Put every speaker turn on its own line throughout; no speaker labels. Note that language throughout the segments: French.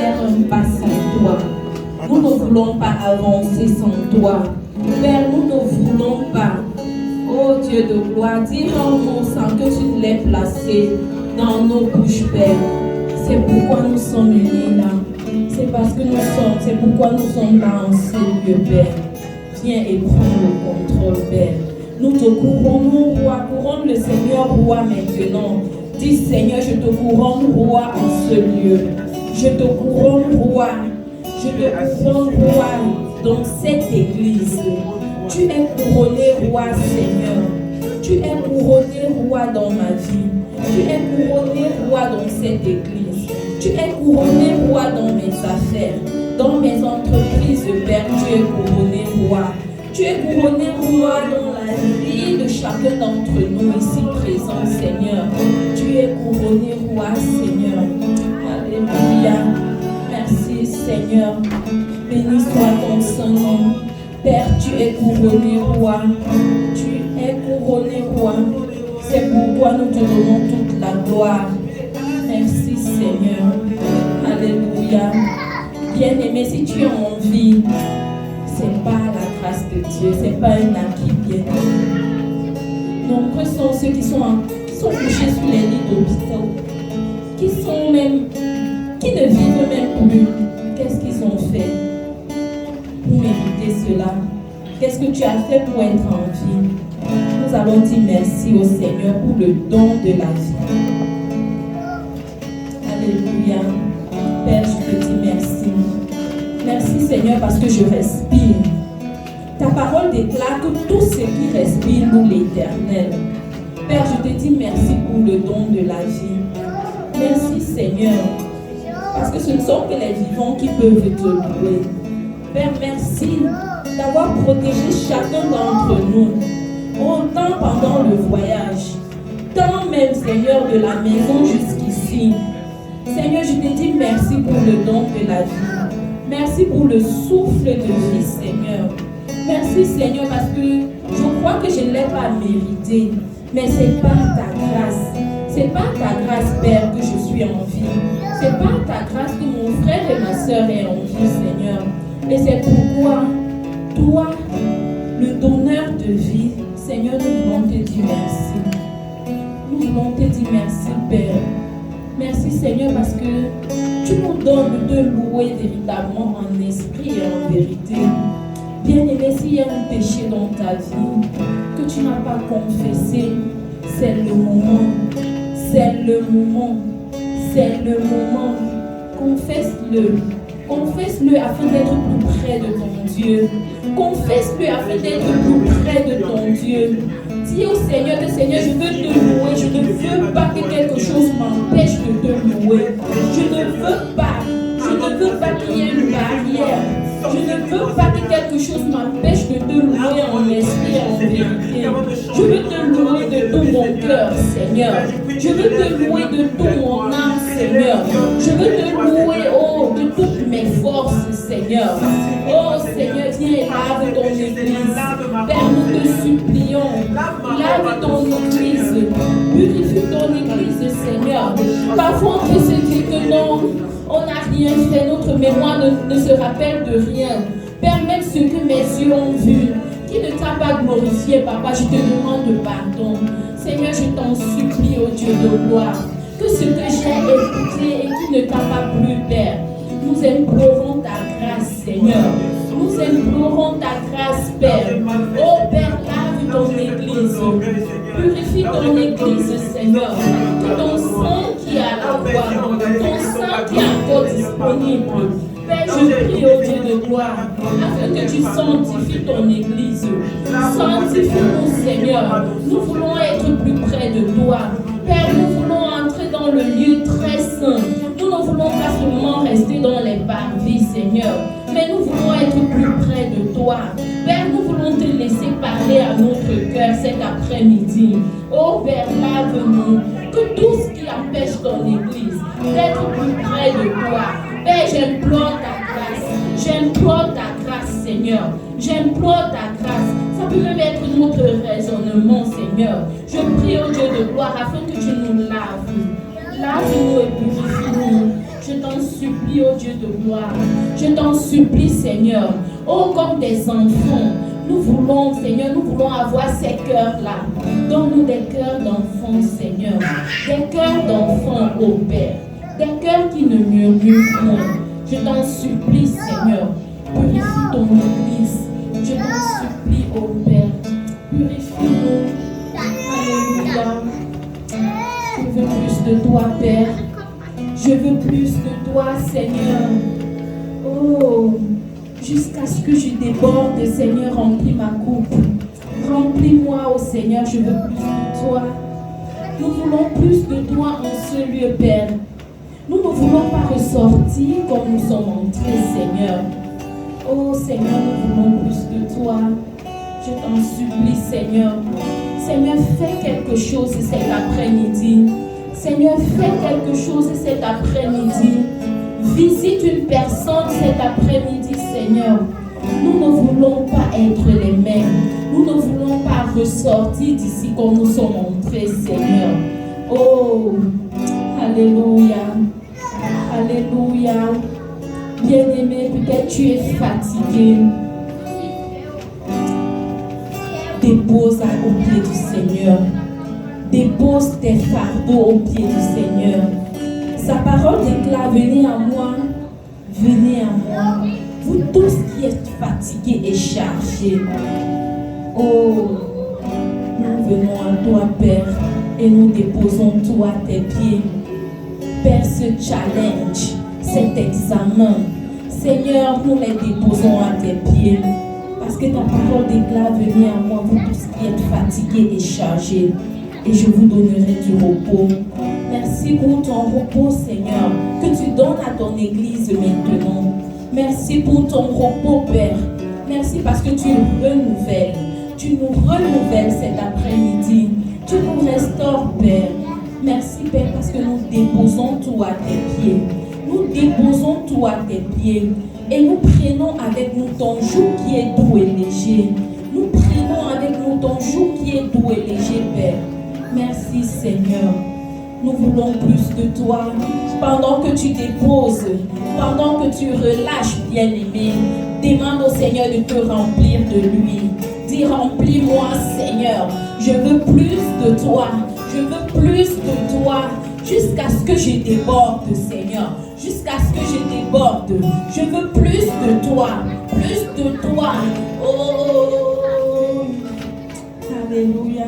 faire un pas sans toi. Nous ne voulons pas avancer sans toi. Père, nous ne voulons pas. Oh Dieu de gloire, dis en mon sang que tu l'aies placé dans nos bouches, Père. C'est pourquoi nous sommes unis là. C'est parce que c'est pourquoi nous sommes là en ce lieu, Père. Viens et prends le contrôle, Père. Nous te couronnons, roi. Couronne le Seigneur, roi, maintenant. Dis, Seigneur, je te couronne, roi, en ce lieu. Je te couronne, roi. Je te couronne, roi, dans cette église. Tu es couronné, roi, Seigneur. Tu es couronné, roi, dans ma vie. Tu es couronné, roi, dans cette église. Tu es couronné, roi, dans mes affaires. Dans mes entreprises, Père, tu es couronné, roi. Tu es couronné, roi, dans la vie de chacun d'entre nous ici présents, Seigneur. Tu es couronné, roi, Seigneur. Alléluia. Merci, Seigneur. Béni soit ton Saint-Nom. Père, tu es couronné, roi. Tu es couronné, roi. C'est pourquoi nous te donnons toute la gloire. Merci, Seigneur. Alléluia. Bien-aimé, si tu es en vie, c'est pas la grâce de Dieu, c'est pas un acquis, bien-aimé. Nombreux sont ceux qui sont couchés sur les lits d'hôpital, qui ne vivent même plus. Qu'est-ce qu'ils ont fait pour mériter cela? Qu'est-ce que tu as fait pour être en vie? Nous allons dire merci au Seigneur pour le don de la vie. Alléluia. Père, je te dis merci. Merci Seigneur parce que je respire. Ta parole déclare que tout ce qui respire loue l'Éternel. Père, je te dis merci pour le don de la vie. Merci Seigneur. Parce que ce ne sont que les vivants qui peuvent te louer. Père, merci d'avoir protégé chacun d'entre nous. Autant pendant le voyage, tant même Seigneur de la maison jusqu'ici. Seigneur, je te dis merci pour le don de la vie. Merci pour le souffle de vie, Seigneur. Merci, Seigneur, parce que je crois que je ne l'ai pas mérité. Mais c'est par ta grâce. C'est par ta grâce, Père, que je suis en vie. C'est par ta grâce que mon frère et ma soeur est en vie, Seigneur. Et c'est pourquoi, toi, le donneur de vie, Seigneur, nous voulons te dire merci. Nous voulons te dire merci, Père. Merci Seigneur parce que tu nous donnes de louer véritablement en esprit et en vérité. Bien-aimé, s'il y a un péché dans ta vie que tu n'as pas confessé, c'est le moment. C'est le moment. C'est le moment. Confesse-le. Confesse-le afin d'être plus près de ton Dieu. Confesse-le afin d'être plus près de ton Dieu. Dis au Seigneur que Seigneur, je veux te louer. Je ne veux pas que quelque chose m'empêche de te louer. Je ne veux pas. Je ne veux pas qu'il y ait une barrière. Je ne veux pas que quelque chose m'empêche de te louer en esprit et en vérité. Je veux te louer de tout mon cœur, Seigneur. Je veux te louer de tout mon âme, Seigneur. Je veux te louer, oh, de toutes mes forces, Seigneur. Oh, Seigneur, viens et lave ton église. Père, nous te supplions. Lave ton église. Purifie ton église, Seigneur. Parfois, on peut se dire que non, on n'a rien fait. Notre mémoire ne se rappelle de rien. Père, même ce que mes yeux ont vu, qui ne t'a pas glorifié, Papa, je te demande pardon. Seigneur, je t'en supplie, ô Dieu de gloire, que ce que j'ai écouté et qui ne t'a pas plu, Père, nous implorons ta grâce, Seigneur. Nous implorons ta grâce, Père. Oh Père, lave ton église. Purifie ton église, Seigneur. Que ton sang qui est à la voie, ton sang qui est encore disponible. Père, je prie au Dieu de gloire, afin que tu sanctifies ton église. Sanctifie-nous, Seigneur. Nous voulons être plus près de toi. Père, nous voulons entrer dans le lieu très saint. Nous ne voulons pas seulement rester dans les parvis, Seigneur, mais nous voulons être plus près de toi. Père, nous voulons te laisser parler à notre cœur cet après-midi. Oh Père, lave-nous. Que tout ce qui empêche ton église d'être plus près de toi, Père, j'implore ta grâce. J'implore ta grâce, Seigneur. J'implore ta grâce. Ça peut même être notre raisonnement, Seigneur. Je prie au Dieu de gloire afin que tu nous laves. Lave-nous et purifie-nous. Je t'en supplie, ô Dieu de gloire. Je t'en supplie, Seigneur. Oh, comme des enfants, nous voulons, Seigneur, nous voulons avoir ces cœurs-là. Donne-nous des cœurs d'enfants, Seigneur. Des cœurs d'enfants, ô Père. Des cœurs qui ne murmurent point. Je t'en supplie, Seigneur. Purifie ton Église. Je t'en supplie, ô Père. Purifie-nous. Alléluia. Je veux plus de toi, Père. Je veux plus de toi, Seigneur. Oh, jusqu'à ce que je déborde, Seigneur, remplis ma coupe. Remplis-moi, oh Seigneur, je veux plus de toi. Nous voulons plus de toi en ce lieu, Père. Nous ne voulons pas ressortir comme nous sommes entrés, Seigneur. Oh Seigneur, nous voulons plus de toi. Je t'en supplie, Seigneur. Seigneur, fais quelque chose cet après-midi. Seigneur, fais quelque chose cet après-midi. Visite une personne cet après-midi, Seigneur. Nous ne voulons pas être les mêmes. Nous ne voulons pas ressortir d'ici comme nous sommes entrés, Seigneur. Oh, alléluia. Alléluia. Bien-aimé, peut-être tu es fatigué. Dépose au pied du Seigneur. Dépose tes fardeaux au pied du Seigneur. Sa parole déclare, venez à moi, vous tous qui êtes fatigués et chargés. Oh, nous venons à toi, Père, et nous déposons toi à tes pieds. Père, ce challenge, cet examen, Seigneur, nous les déposons à tes pieds. Parce que ta parole déclare, venez à moi, vous tous qui êtes fatigués et chargés, et je vous donnerai du repos. Merci pour ton repos, Seigneur, que tu donnes à ton Église maintenant. Merci pour ton repos, Père. Merci parce que tu nous renouvelles. Tu nous renouvelles cet après-midi. Tu nous restaures, Père. Merci, Père, parce que nous déposons tout à tes pieds. Nous déposons tout à tes pieds. Et nous prenons avec nous ton joug qui est doux et léger. Nous prenons avec nous ton joug qui est doux et léger, Père. Merci, Seigneur. Nous voulons plus de toi. Pendant que tu déposes, pendant que tu relâches, bien-aimé, demande au Seigneur de te remplir de lui. Dis, remplis-moi, Seigneur. Je veux plus de toi. Je veux plus de toi. Jusqu'à ce que je déborde, Seigneur. Jusqu'à ce que je déborde. Je veux plus de toi. Plus de toi. Oh. Alléluia.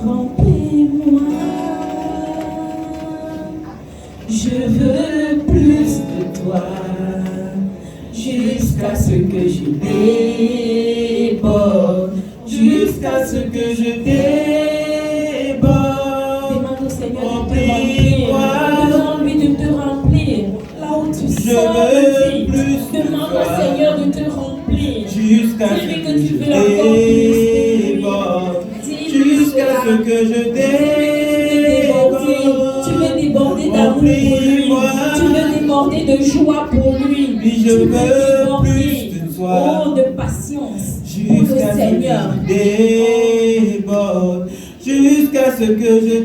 Remplis-moi. Je veux plus de toi. Jusqu'à ce que je déborde. Jusqu'à ce que je déborde. Demande au Seigneur de te remplir. Demande-lui de te remplir. Là où tu sens le vide. Demande au Seigneur de te remplir.
Jusqu'à ce que je déborde. Jusqu'à ce que je déborde.
Tu veux déborder d'amour pour lui. Tu veux déborder de joie pour lui.
Oui, je veux plus de toi.
Oh, de patience pour le
Jusqu'à ce
Seigneur.
que je déborde. Jusqu'à ce que je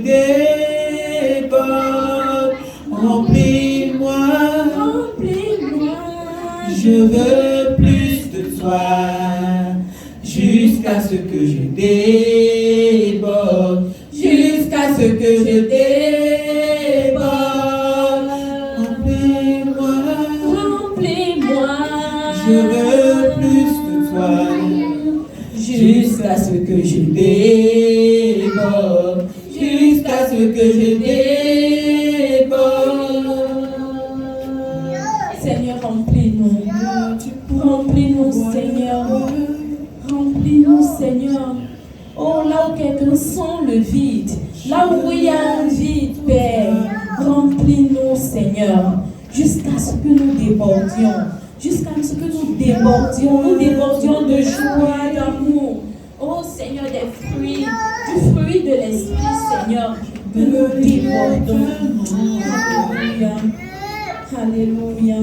déborde. Remplis-moi.
Remplis-moi.
Je veux plus de toi. Jusqu'à ce que je déborde. Jusqu'à ce que je déborde. Remplis-moi.
Remplis-moi.
Je veux plus de toi. Jusqu'à ce que je déborde. Jusqu'à ce que je déborde.
Seigneur, remplis-nous. Remplis-nous, Seigneur. Remplis-nous, Seigneur. Oh, là où quelqu'un sent le vide, là où il y a un vide, Père, remplis-nous, Seigneur, jusqu'à ce que nous débordions. Jusqu'à ce que nous débordions de joie, d'amour. Oh Seigneur, des fruits, du fruit de l'Esprit, Seigneur, que nous débordons. Alléluia. Alléluia.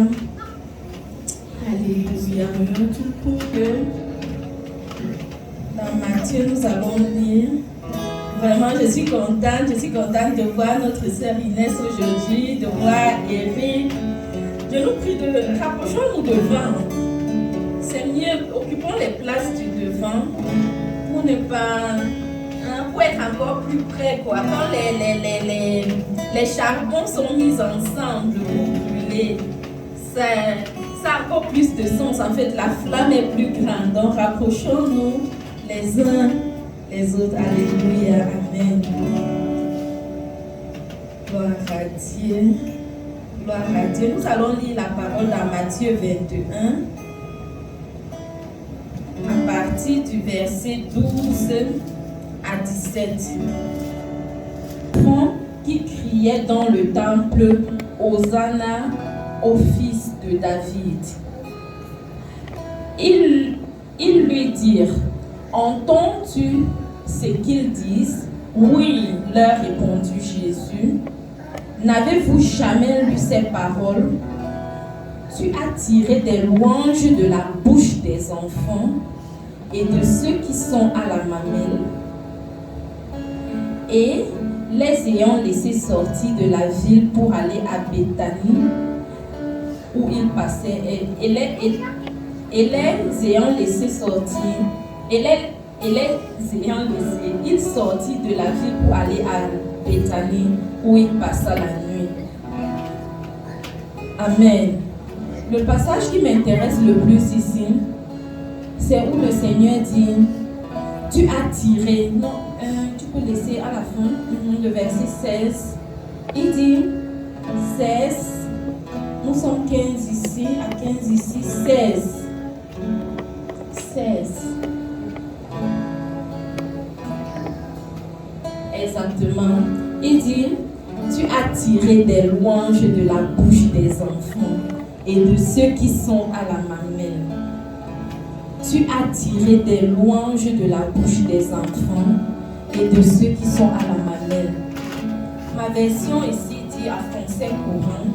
Alléluia. Dans Matthieu, nous allons lire Vraiment, je suis contente de voir notre sœur Inès aujourd'hui, de voir Eric. Je nous prie de rapprochons-nous devant. C'est mieux, occupons les places du devant pour ne pas, pour être encore plus près quoi. Quand les charbons sont mis ensemble pour brûler, ça a encore plus de sens. En fait, la flamme est plus grande. Donc, rapprochons-nous les uns les autres. Alléluia. Amen. Gloire à Dieu. Gloire à Dieu. Nous allons lire la parole dans Matthieu 21. À partir du verset 12 à 17. Qui criait dans le temple, Hosanna au fils de David. Ils lui dirent, entends-tu ce qu'ils disent? Oui, leur répondit Jésus. N'avez-vous jamais lu ces paroles? Tu as tiré des louanges de la bouche des enfants et de ceux qui sont à la mamelle. Et les ayant laissés sortir de la ville pour aller à Béthanie, où ils passaient, et les ayant laissés sortir, ils sortirent de la ville pour aller à Béthanie, où ils passèrent la nuit. Amen. Le passage qui m'intéresse le plus ici, c'est où le Seigneur dit, tu as tiré, non, tu peux laisser à la fin, le verset 16, il dit, 16, nous sommes 15 ici, à 15 ici, 16. Exactement. Il dit, tu as tiré des louanges de la bouche des enfants et de ceux qui sont à la mamelle. Tu as tiré des louanges de la bouche des enfants et de ceux qui sont à la mamelle. Ma version ici dit à français courant.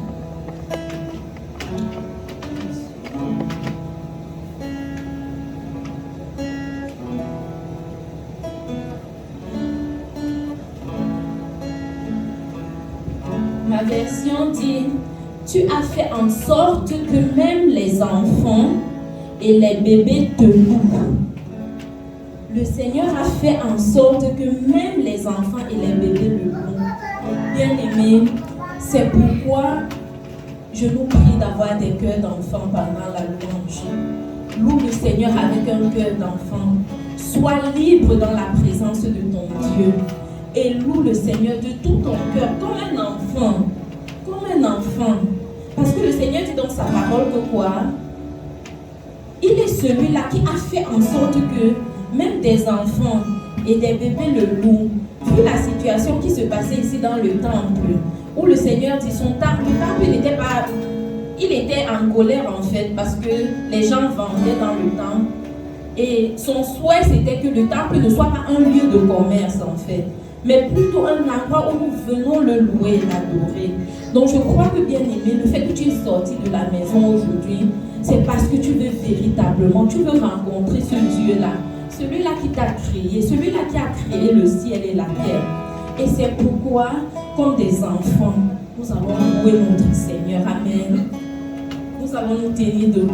Ma version dit, tu as fait en sorte que même les enfants et les bébés te louent. Le Seigneur a fait en sorte que même les enfants et les bébés le louent. Bien-aimés, c'est pourquoi je nous prie d'avoir des cœurs d'enfants pendant la louange. Loue le Seigneur avec un cœur d'enfant. Sois libre dans la présence de ton Dieu. Et loue le Seigneur de tout ton cœur, comme un enfant. Comme un enfant. Parce que le Seigneur dit dans sa parole que quoi? Il est celui-là qui a fait en sorte que même des enfants et des bébés le louent. Vu la situation qui se passait ici dans le temple, où le Seigneur dit son temple, le temple n'était pas... Il était en colère en fait, parce que les gens vendaient dans le temple. Et son souhait c'était que le temple ne soit pas un lieu de commerce en fait, mais plutôt un endroit où nous venons le louer, l'adorer. Donc je crois que bien aimé, le fait que tu es sorti de la maison aujourd'hui, c'est parce que tu veux véritablement, tu veux rencontrer ce Dieu-là, celui-là qui t'a créé, celui-là qui a créé le ciel et la terre. Et c'est pourquoi, comme des enfants, nous allons louer notre Seigneur. Amen. Nous allons nous tenir debout.